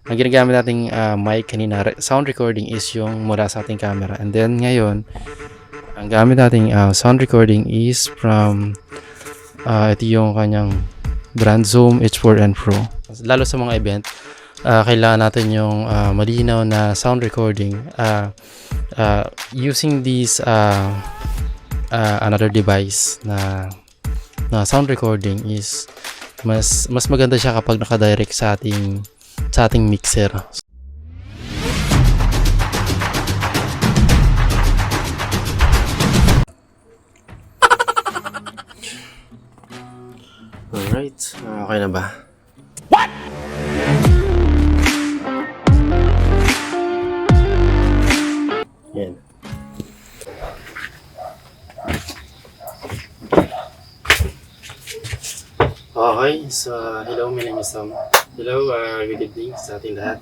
ang ginagamit nating mic kanina, sound recording is yung mula sa ating camera. And then ngayon, ang gamit nating sound recording is from ito yung kanyang brand Zoom H4n Pro. Lalo sa mga event, kailangan natin yung malinaw na sound recording. Using this another device na sound recording is mas maganda siya kapag naka-direct sa ating mixer. Alright, okay na ba? What? Yan. Okay, so hello, my name is Tom. Hello, good evening sa ating lahat.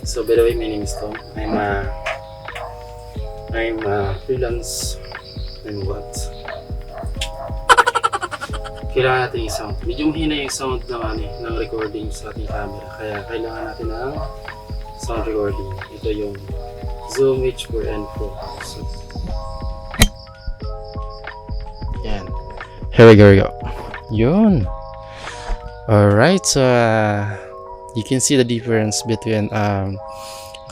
So by the way, my name is Tom. I'm freelance and what? Kailangan natin yung sound. Medyo mahina yung sound ng recording sa ating camera. Kaya kailangan natin ng sound recording. Ito yung Zoom H4n Pro. So, yan. Here we go. Yun. Alright, so you can see the difference between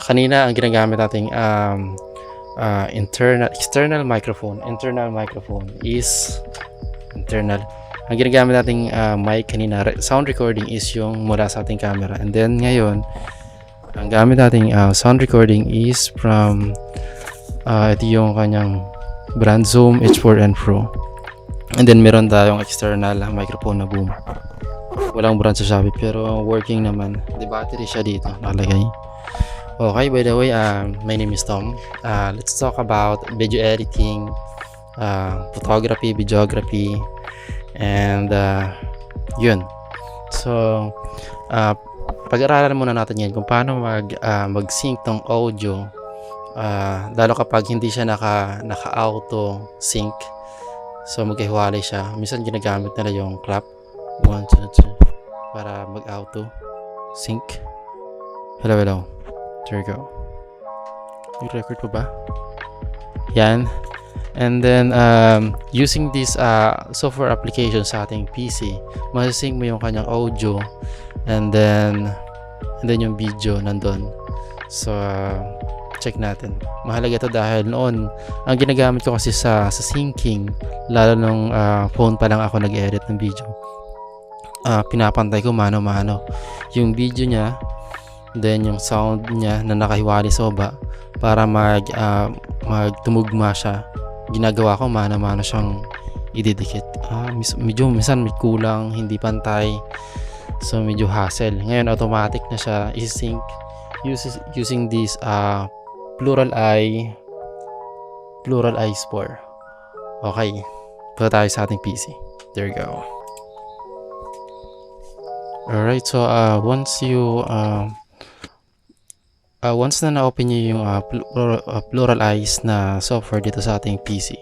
kanina ang ginagamit nating external microphone. Internal microphone is internal. Ang ginagamit nating mic kanina, sound recording is yung mula sa ating camera. And then ngayon, ang gamit nating sound recording is from ito yung kanyang brand Zoom H4n Pro. And then meron tayong external microphone na boom. Walang brand sa Shopee pero working naman. The battery siya dito nakalagay. Okay, by the way, my name is Tom. Let's talk about video editing, photography, videography, and yun. So, pag-aralan muna natin yan kung paano mag-sync tong audio, lalo kapag hindi siya naka-auto sync. So, magkahiwalay siya. Minsan ginagamit nila yung clap 1, 2, 3 para mag-auto sync. Hello. There you go. I-record pa ba? Yan. And then using this software application sa ating PC, masasync mo yung kanyang audio and then yung video nandun. So check natin. Mahalaga ito dahil noon ang ginagamit ko kasi sa syncing, lalo nung phone pa lang ako nag-edit ng video. Pinapantay ko mano-mano yung video niya, then yung sound niya na nakahiwalay sa baba para magtumugma siya. Ginagawa ko mano-mano siyang ididikit. Medyo minsan may kulang, hindi pantay, so medyo hassle. Ngayon automatic na siya i-sync using this plural eye spore. Okay, punta tayo sa ating PC. There you go. Alright, so once na na-open nyo yung plural eyes na software dito sa ating PC,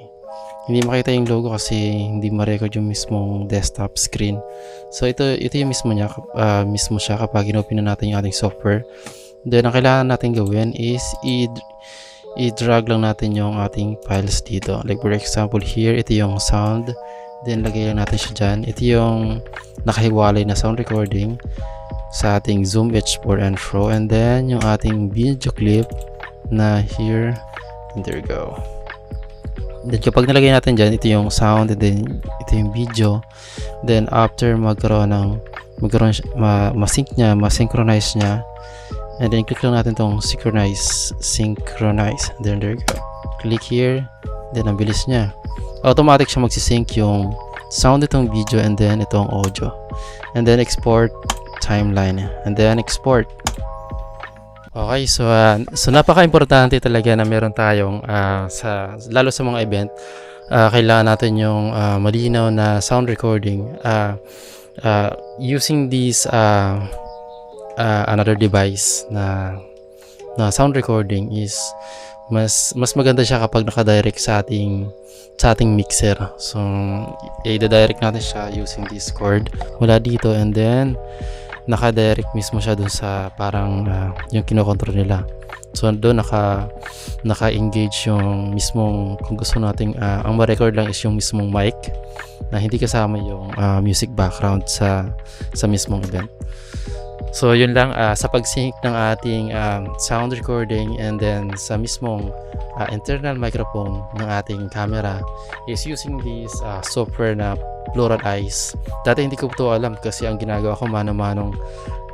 hindi makita yung logo kasi hindi ma-record yung mismong desktop screen. So ito yung mismo siya kapag in-open na natin yung ating software. Then ang kailangan natin gawin is i-drag lang natin yung ating files dito. Like for example here, ito yung sound. Then lagay lang natin siya dyan. Ito yung nakahiwalay na sound recording sa ating Zoom H4n Pro, and then yung ating video clip na here, and there you go. Then kapag nalagay natin dyan, ito yung sound, and then ito yung video. Then after ma-sync niya, ma-synchronize niya, and then click lang natin tong synchronize, then there you go. Click here, then ang bilis niya. Automatic siya magsisync yung sound itong video and then itong audio, and then export timeline, and then export. Okay, so napaka-importante talaga na meron tayong lalo sa mga event, kailangan natin yung malinaw na sound recording. Using this another device na sound recording is mas maganda siya kapag naka-direct sa ating mixer. So i-direct natin siya using Discord mula dito, and then naka-direct mismo siya dun sa parang yung kinokontrol nila. So doon naka-engage yung mismong kung gusto nating ang ma-record lang is yung mismong mic na hindi kasama yung music background sa mismong event. So yun lang sa pag-sync ng ating sound recording and then sa mismong internal microphone ng ating camera is using this software na Pluralize. Dati hindi ko to alam kasi ang ginagawa ko mano-manong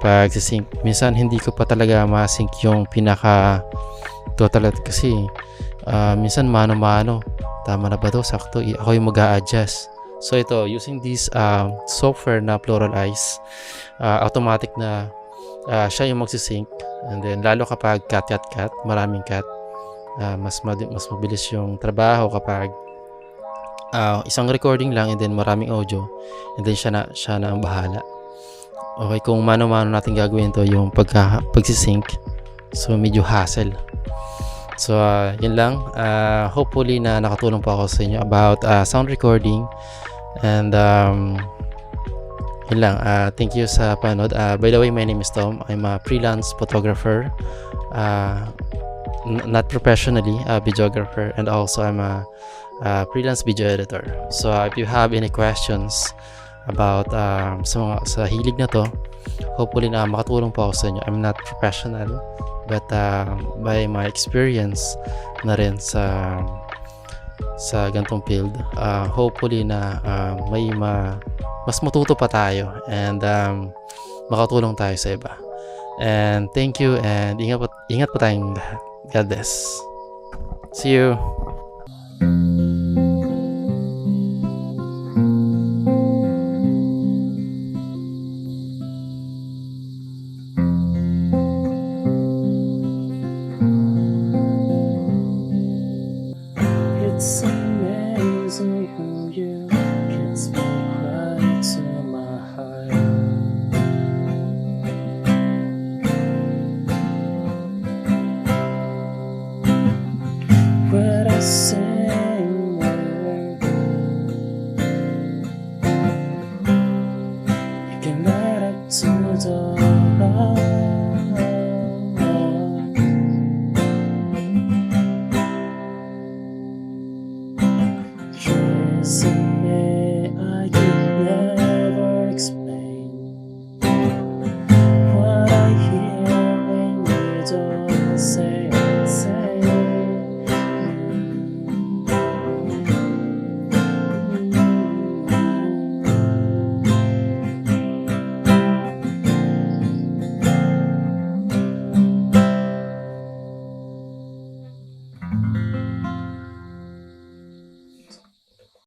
pag-sync. Minsan hindi ko pa talaga ma-sync yung pinaka total kasi minsan mano-mano. Tama na ba to? Sakto. Ako yung mag-a-adjust. So ito, using this software na Pluralize, automatic na siya yung magsisync. And then lalo kapag cut, maraming cut, mas mabilis yung trabaho kapag isang recording lang and then maraming audio and then siya na ang bahala. Okay, kung mano-mano natin gagawin to yung pagsisync, so medyo hassle. So yun lang, hopefully na nakatulong po ako sa inyo about sound recording and yun lang, thank you sa panood. By the way, my name is Tom. I'm a freelance photographer, not professionally a videographer, and also I'm a freelance video editor. So if you have any questions about sa hilig na to, hopefully na makatulong po ako sa inyo. I'm not professional, but by my experience na rin sa gantong field, hopefully na mas matuto pa tayo and makatulong tayo sa iba. And thank you and ingat po tayong lahat. God bless. See you. It's amazing how you can speak right to my heart. What I sing, you can light up to the heart. See